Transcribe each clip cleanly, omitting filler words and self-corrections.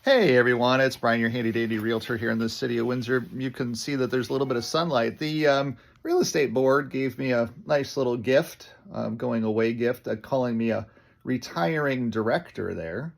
Hey everyone, it's Brian, your handy dandy realtor here in the city of Windsor. You can see that there's a little bit of sunlight. The real estate board gave me a nice little gift, going away gift, calling me a retiring director there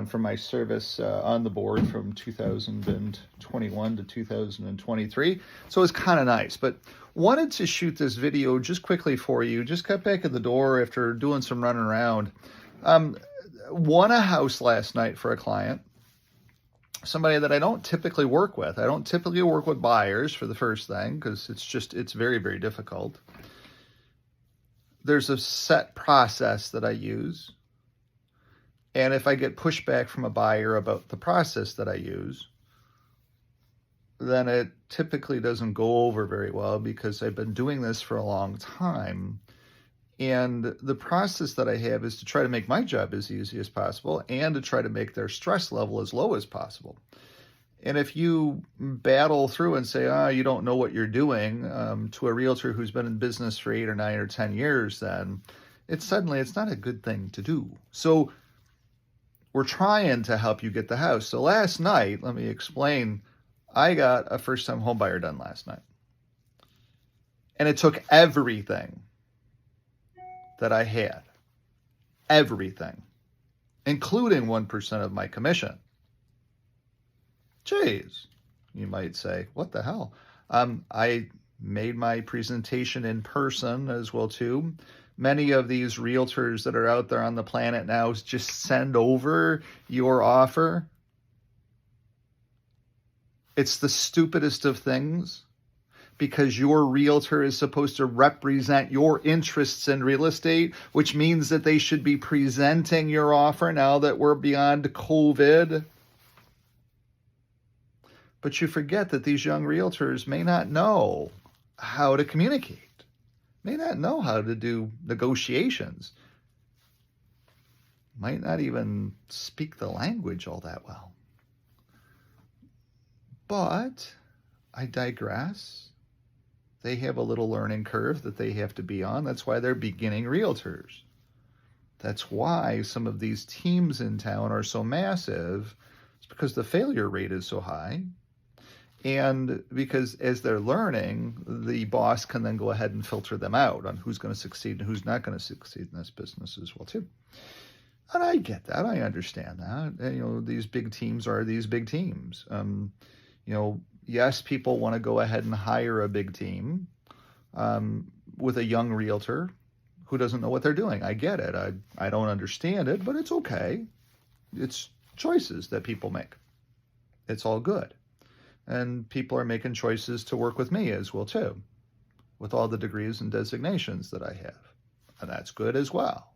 for my service on the board from 2021 to 2023. So it's kind of nice, but wanted to shoot this video just quickly for you. Just got back at the door after doing some running around. Won a house last night for a client, somebody that I don't typically work with. I don't typically work with buyers for the first thing because it's very, very difficult. There's a set process that I use. And if I get pushback from a buyer about the process that I use, then it typically doesn't go over very well because I've been doing this for a long time. And the process that I have is to try to make my job as easy as possible and to try to make their stress level as low as possible. And if you battle through and say, you don't know what you're doing, to a realtor who's been in business for 8 or 9 or 10 years, then it's not a good thing to do. So we're trying to help you get the house. So last night, let me explain, I got a first-time home buyer done last night. And it took everything that I had, everything, including 1% of my commission. Jeez, you might say, what the hell? I made my presentation in person as well too. Many of these realtors that are out there on the planet now just send over your offer. It's the stupidest of things, because your realtor is supposed to represent your interests in real estate, which means that they should be presenting your offer now that we're beyond COVID. But you forget that these young realtors may not know how to communicate, may not know how to do negotiations, might not even speak the language all that well. But I digress. They have a little learning curve that they have to be on. That's why they're beginning realtors. That's why some of these teams in town are so massive. It's because the failure rate is so high. And because as they're learning, the boss can then go ahead and filter them out on who's going to succeed and who's not going to succeed in this business as well too. And I get that. I understand that. And, these big teams are these big teams. Yes, people want to go ahead and hire a big team with a young realtor who doesn't know what they're doing. I get it. I don't understand it, but it's okay. It's choices that people make. It's all good. And people are making choices to work with me as well too, with all the degrees and designations that I have. And that's good as well.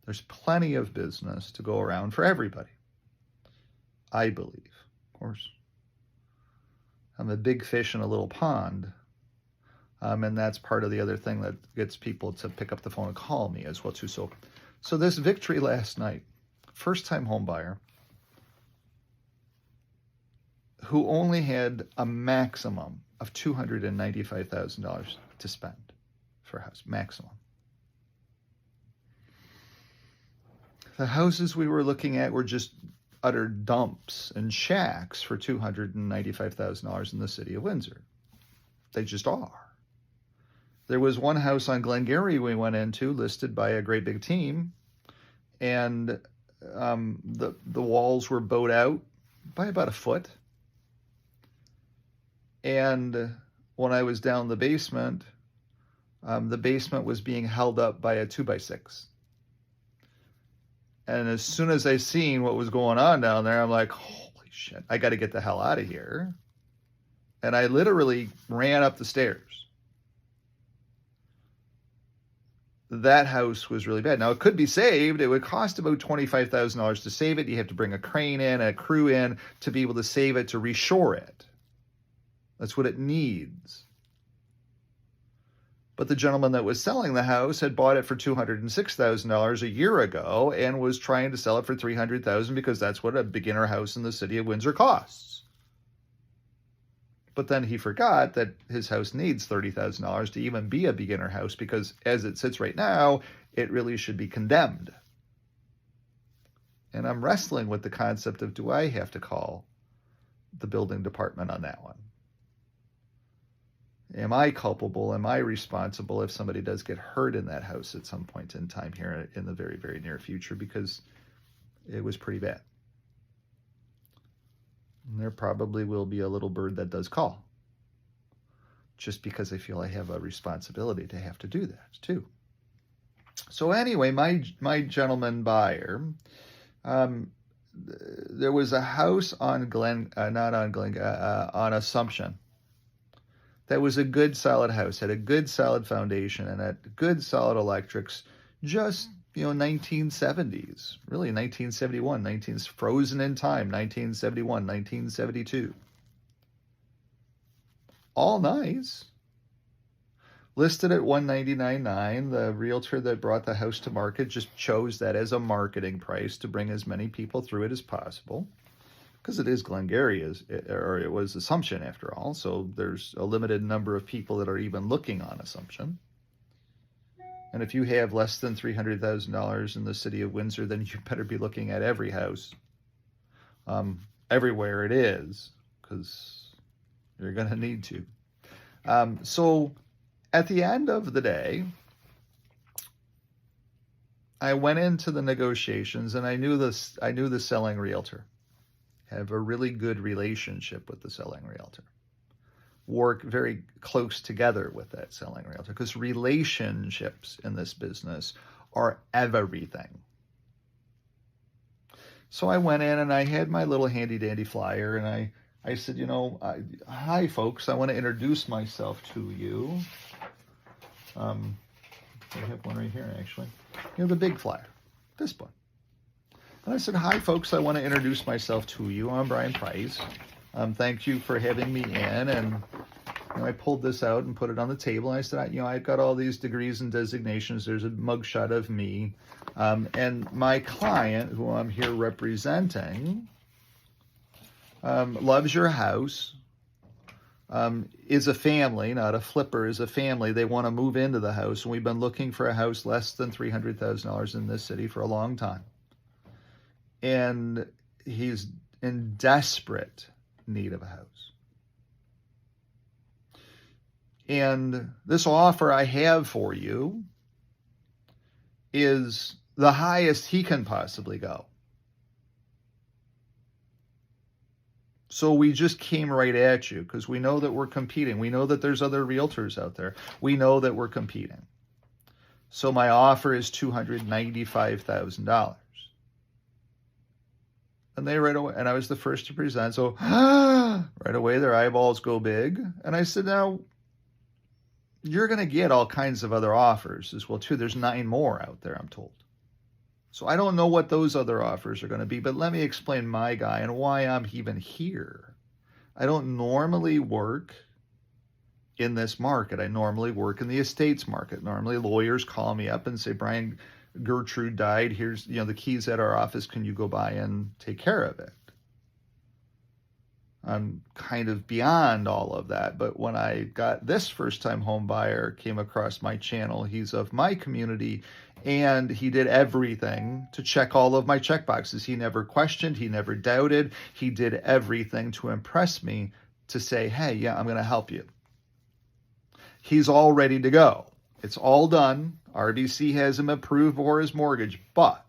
There's plenty of business to go around for everybody, I believe. Of course, I'm a big fish in a little pond. And that's part of the other thing that gets people to pick up the phone and call me as well too. So this victory last night, first-time home buyer who only had a maximum of $295,000 to spend for a house, maximum. The houses we were looking at were just utter dumps and shacks for $295,000 in the city of Windsor. They just are. There was one house on Glengarry we went into, listed by a great big team, and the walls were bowed out by about a foot. And when I was down the basement was being held up by a 2x6. And as soon as I seen what was going on down there, I'm like, holy shit, I got to get the hell out of here. And I literally ran up the stairs. That house was really bad. Now, it could be saved. It would cost about $25,000 to save it. You have to bring a crane in, a crew in to be able to save it, to reshore it. That's what it needs. But the gentleman that was selling the house had bought it for $206,000 a year ago and was trying to sell it for $300,000 because that's what a beginner house in the city of Windsor costs. But then he forgot that his house needs $30,000 to even be a beginner house, because as it sits right now, it really should be condemned. And I'm wrestling with the concept of, do I have to call the building department on that one? Am I culpable? Am I responsible if somebody does get hurt in that house at some point in time here in the very, very near future? Because it was pretty bad. And there probably will be a little bird that does call, just because I feel I have a responsibility to have to do that too. So anyway, my gentleman buyer, there was a house on on Assumption. That was a good solid house, had a good solid foundation and had good solid electrics, just, 1970s, really 1971, frozen in time, 1971, 1972. All nice. Listed at $199,900. The realtor that brought the house to market just chose that as a marketing price to bring as many people through it as possible, because it is Glengarry, or it was Assumption after all, so there's a limited number of people that are even looking on Assumption. And if you have less than $300,000 in the city of Windsor, then you better be looking at every house, everywhere it is, because you're going to need to. So at the end of the day, I went into the negotiations, and I knew the selling realtor. Have a really good relationship with the selling realtor. Work very close together with that selling realtor, because relationships in this business are everything. So I went in and I had my little handy dandy flyer, and I said, hi folks, I want to introduce myself to you. I have one right here actually. The big flyer, this one. And I said, hi folks, I want to introduce myself to you. I'm Brian Price. Thank you for having me in. And I pulled this out and put it on the table. And I said, I've got all these degrees and designations. There's a mugshot of me. And my client, who I'm here representing, loves your house, is a family, not a flipper, is a family. They want to move into the house. And we've been looking for a house less than $300,000 in this city for a long time. And he's in desperate need of a house. And this offer I have for you is the highest he can possibly go. So we just came right at you because we know that we're competing. We know that there's other realtors out there. We know that we're competing. So my offer is $295,000. And they right away, and I was the first to present, so right away their eyeballs go big. And I said, now, you're going to get all kinds of other offers as well, too. There's 9 more out there, I'm told. So I don't know what those other offers are going to be, but let me explain my guy and why I'm even here. I don't normally work in this market. I normally work in the estates market. Normally lawyers call me up and say, Brian, Gertrude died. Here's, the keys at our office. Can you go by and take care of it? I'm kind of beyond all of that. But when I got this first-time home buyer came across my channel, he's of my community, and he did everything to check all of my check boxes. He never questioned. He never doubted. He did everything to impress me, to say, hey, yeah, I'm going to help you. He's all ready to go. It's all done. RBC has him approved for his mortgage, but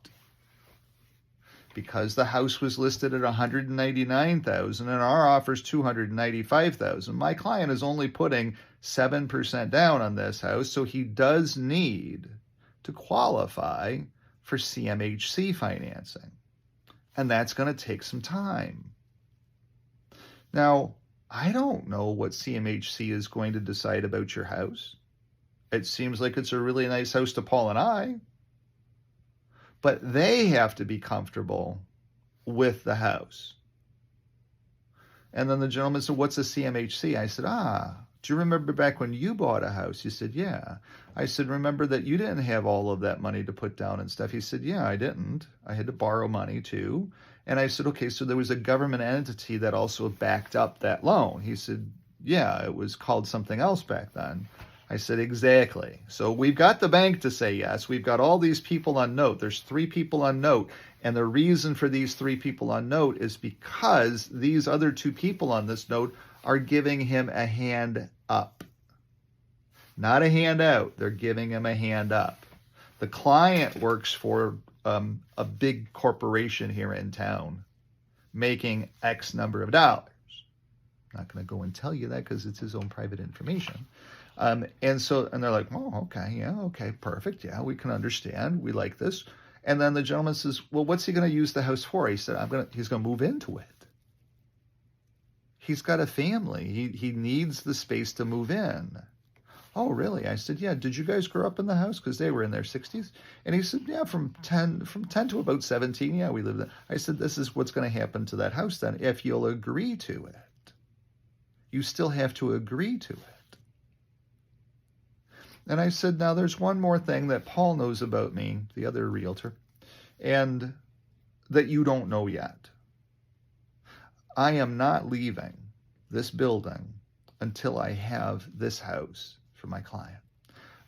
because the house was listed at $199,000 and our offer is $295,000, my client is only putting 7% down on this house, so he does need to qualify for CMHC financing, and that's going to take some time. Now, I don't know what CMHC is going to decide about your house. It seems like it's a really nice house to Paul and I, but they have to be comfortable with the house. And then the gentleman said, what's a CMHC? I said, do you remember back when you bought a house? He said, yeah. I said, remember that you didn't have all of that money to put down and stuff? He said, yeah, I didn't. I had to borrow money too. And I said, okay, so there was a government entity that also backed up that loan. He said, yeah, it was called something else back then. I said, exactly. So we've got the bank to say yes. We've got all these people on note. There's 3 people on note. And the reason for these 3 people on note is because these other 2 people on this note are giving him a hand up. Not a hand out. They're giving him a hand up. The client works for a big corporation here in town, making X number of dollars. I'm not going to go and tell you that because it's his own private information. And they're like, oh, okay, yeah, okay, perfect. Yeah, we can understand. We like this. And then the gentleman says, well, what's he going to use the house for? He said, he's going to move into it. He's got a family. He needs the space to move in. Oh, really? I said, yeah. Did you guys grow up in the house? Because they were in their 60s. And he said, yeah, from 10 to about 17. Yeah, we lived there. I said, this is what's going to happen to that house then if you'll agree to it. You still have to agree to it. And I said, now there's one more thing that Paul knows about me, the other realtor, and that you don't know yet. I am not leaving this building until I have this house for my client.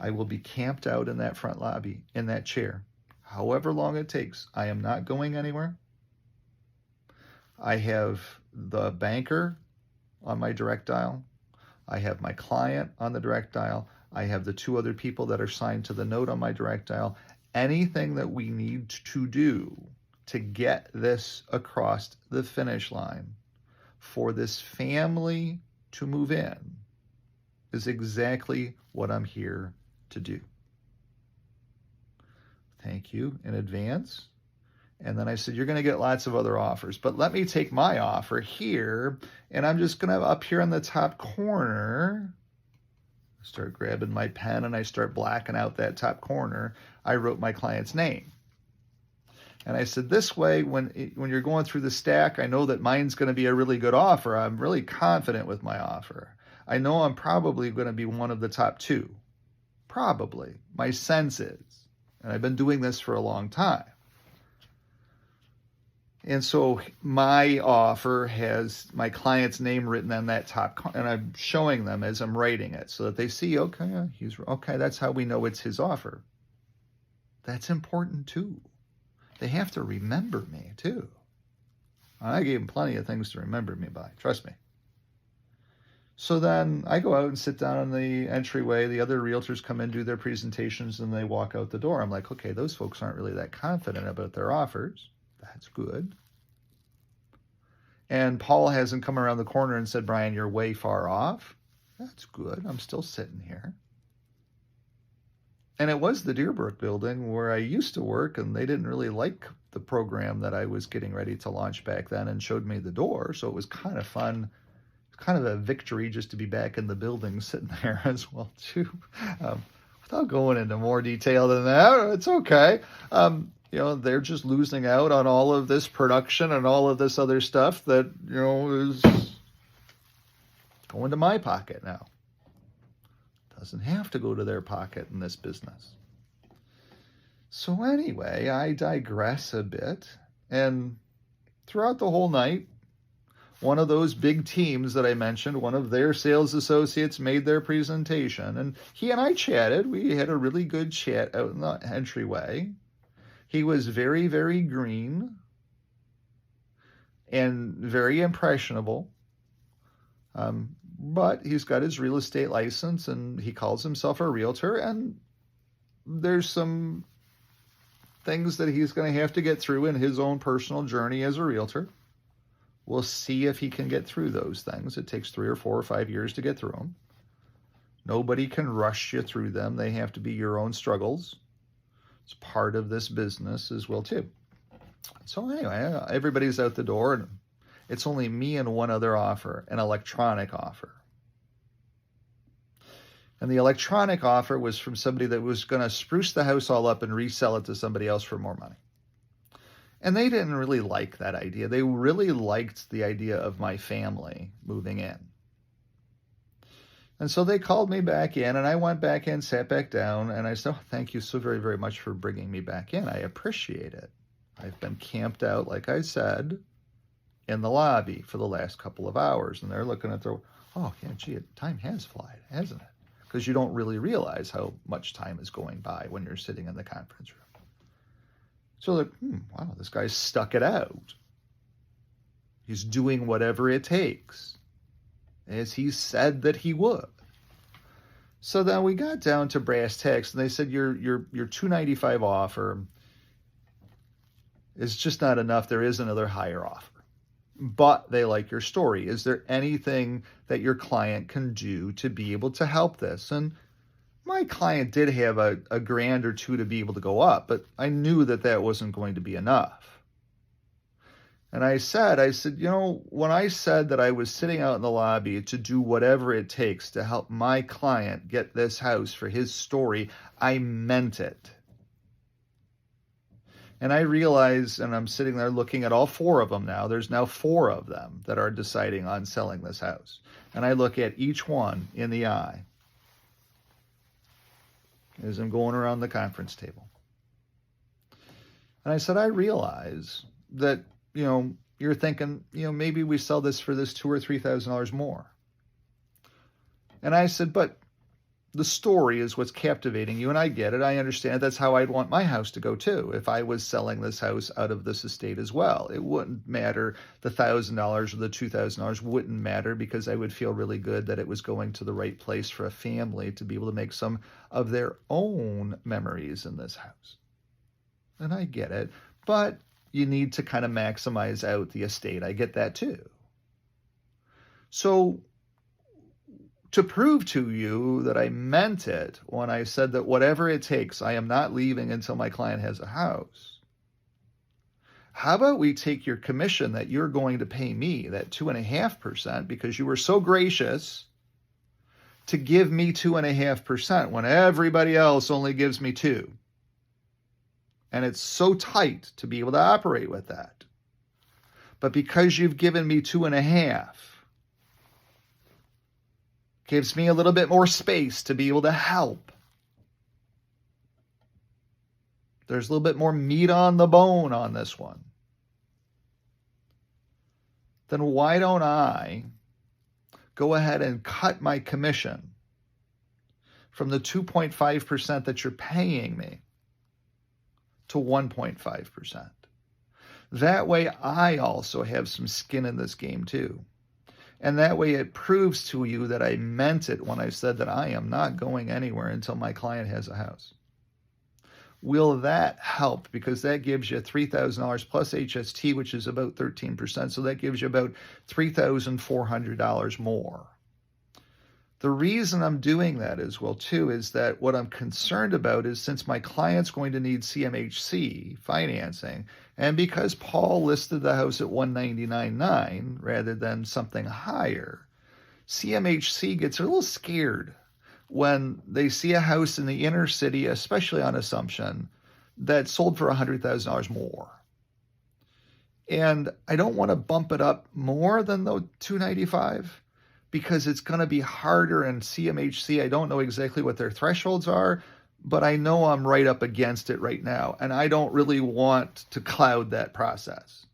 I will be camped out in that front lobby, in that chair, however long it takes. I am not going anywhere. I have the banker on my direct dial. I have my client on the direct dial. I have the 2 other people that are signed to the note on my direct dial. Anything that we need to do to get this across the finish line for this family to move in is exactly what I'm here to do. Thank you in advance. And then I said, you're going to get lots of other offers, but let me take my offer here, and I'm just going to, up here in the top corner, start grabbing my pen and I start blacking out that top corner. I wrote my client's name. And I said, this way, when you're going through the stack, I know that mine's going to be a really good offer. I'm really confident with my offer. I know I'm probably going to be one of the top 2. Probably. My sense is. And I've been doing this for a long time. And so my offer has my client's name written on that top, and I'm showing them as I'm writing it so that they see, okay, that's how we know it's his offer. That's important too. They have to remember me too. I gave them plenty of things to remember me by, trust me. So then I go out and sit down in the entryway. The other realtors come in, do their presentations, and they walk out the door. I'm like, okay, those folks aren't really that confident about their offers. That's good. And Paul hasn't come around the corner and said, Brian, you're way far off. That's good. I'm still sitting here. And it was the Deerbrook building where I used to work, and they didn't really like the program that I was getting ready to launch back then and showed me the door. So it was kind of fun, kind of a victory just to be back in the building sitting there as well, too. Without going into more detail than that, it's okay. They're just losing out on all of this production and all of this other stuff that, is going to my pocket now. Doesn't have to go to their pocket in this business. So anyway, I digress a bit. And throughout the whole night, one of those big teams that I mentioned, one of their sales associates made their presentation. And he and I chatted. We had a really good chat out in the entryway. He was very, very green and very impressionable. But he's got his real estate license and he calls himself a realtor. And there's some things that he's going to have to get through in his own personal journey as a realtor. We'll see if he can get through those things. It takes 3 or 4 or 5 years to get through them. Nobody can rush you through them. They have to be your own struggles. It's part of this business as well, too. So anyway, everybody's out the door, and it's only me and one other offer, an electronic offer. And the electronic offer was from somebody that was going to spruce the house all up and resell it to somebody else for more money. And they didn't really like that idea. They really liked the idea of my family moving in. And so they called me back in, and I went back in, sat back down, and I said, thank you so very, very much for bringing me back in. I appreciate it. I've been camped out, like I said, in the lobby for the last couple of hours. And they're looking at time has flied, hasn't it? Because you don't really realize how much time is going by when you're sitting in the conference room. So like, wow, this guy's stuck it out. He's doing whatever it takes, as he said that he would. So then we got down to brass tacks, and they said your $295 offer is just not enough. There is another higher offer, but they like your story. Is there anything that your client can do to be able to help this? And my client did have a grand or two to be able to go up, but I knew that that wasn't going to be enough. And I said, when I said that I was sitting out in the lobby to do whatever it takes to help my client get this house for his story, I meant it. And I realize, and I'm sitting there looking at all four of them now, there's now four of them that are deciding on selling this house. And I look at each one in the eye as I'm going around the conference table. And I said, I realize that, you're thinking, maybe we sell this for this $2,000 or $3,000 more. And I said, but the story is what's captivating you, and I get it. I understand. That's how I'd want my house to go too. If I was selling this house out of this estate as well, it wouldn't matter. The $1,000 or the $2,000 wouldn't matter, because I would feel really good that it was going to the right place for a family to be able to make some of their own memories in this house. And I get it, but you need to kind of maximize out the estate. I get that too. So to prove to you that I meant it when I said that whatever it takes, I am not leaving until my client has a house, how about we take your commission that you're going to pay me, that 2.5%, because you were so gracious to give me 2.5% when everybody else only gives me 2%. And it's so tight to be able to operate with that. But because you've given me 2.5%, gives me a little bit more space to be able to help. There's a little bit more meat on the bone on this one. Then why don't I go ahead and cut my commission from the 2.5% that you're paying me to 1.5%. That way I also have some skin in this game too. And that way it proves to you that I meant it when I said that I am not going anywhere until my client has a house. Will that help? Because that gives you $3,000 plus HST, which is about 13%. So that gives you about $3,400 more. The reason I'm doing that as well, too, is that what I'm concerned about is, since my client's going to need CMHC financing, and because Paul listed the house at $199.9 rather than something higher, CMHC gets a little scared when they see a house in the inner city, especially on assumption, that sold for $100,000 more. And I don't want to bump it up more than the $295, because it's going to be harder. And CMHC, I don't know exactly what their thresholds are, but I know I'm right up against it right now, and I don't really want to cloud that process.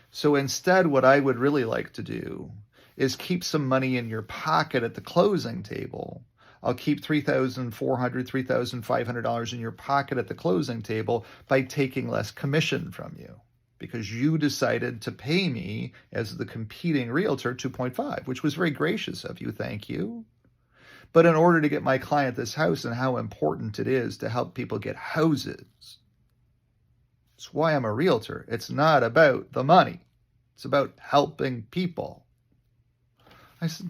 So instead, what I would really like to do is keep some money in your pocket at the closing table. I'll keep $3,400, $3,500 in your pocket at the closing table by taking less commission from you, because you decided to pay me as the competing realtor 2.5, which was very gracious of you. Thank you. But in order to get my client this house, and how important it is to help people get houses, it's why I'm a realtor. It's not about the money. It's about helping people. I said,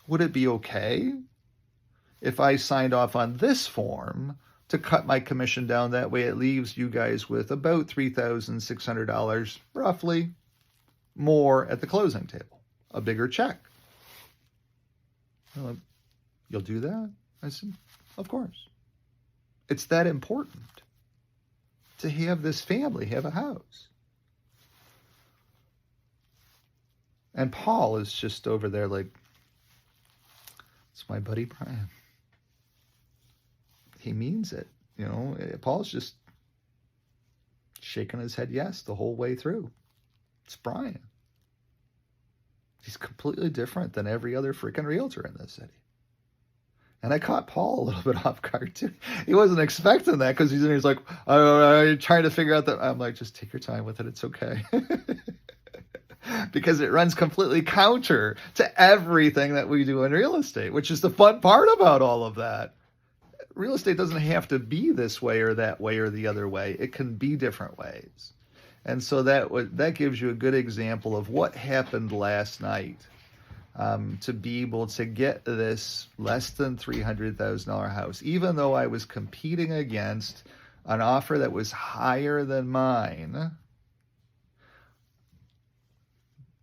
would it be okay if I signed off on this form to cut my commission down? That way it leaves you guys with about $3,600 roughly more at the closing table, a bigger check. Like, you'll do that? I said, of course. It's that important to have this family have a house. And Paul is just over there like, it's my buddy Brian. He means it. Paul's just shaking his head yes the whole way through. It's Brian. He's completely different than every other freaking realtor in this city. And I caught Paul a little bit off guard too. He wasn't expecting that because he's like, oh, trying to figure out that. I'm like, just take your time with it. It's okay. Because it runs completely counter to everything that we do in real estate, which is the fun part about all of that. Real estate doesn't have to be this way or that way or the other way. It can be different ways. And so that gives you a good example of what happened last night. To be able to get this less than $300,000 house, even though I was competing against an offer that was higher than mine.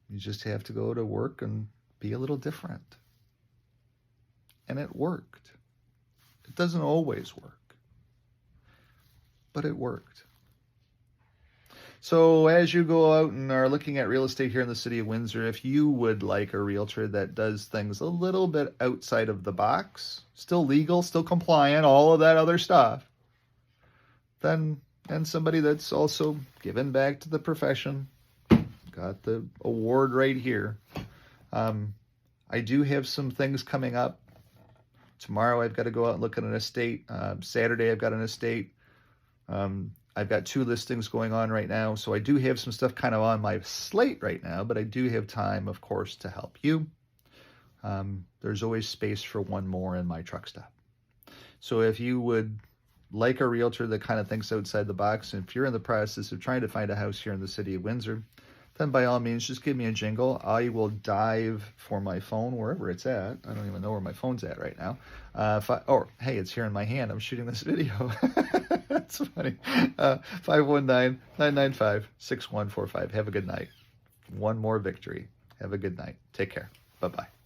You just have to go to work and be a little different. And it worked. It doesn't always work, but it worked. So as you go out and are looking at real estate here in the city of Windsor, if you would like a realtor that does things a little bit outside of the box, still legal, still compliant, all of that other stuff, then, and somebody that's also given back to the profession, got the award right here. I do have some things coming up. Tomorrow I've got to go out and look at an estate. Saturday I've got an estate. I've got 2 listings going on right now, so I do have some stuff kind of on my slate right now, but I do have time, of course, to help you. There's always space for one more in my truck stop. So if you would like a realtor that kind of thinks outside the box, and if you're in the process of trying to find a house here in the city of Windsor, then by all means, just give me a jingle. I will dive for my phone wherever it's at. I don't even know where my phone's at right now. Hey, it's here in my hand. I'm shooting this video. That's funny. 519-995-6145. Have a good night. One more victory. Have a good night. Take care. Bye-bye.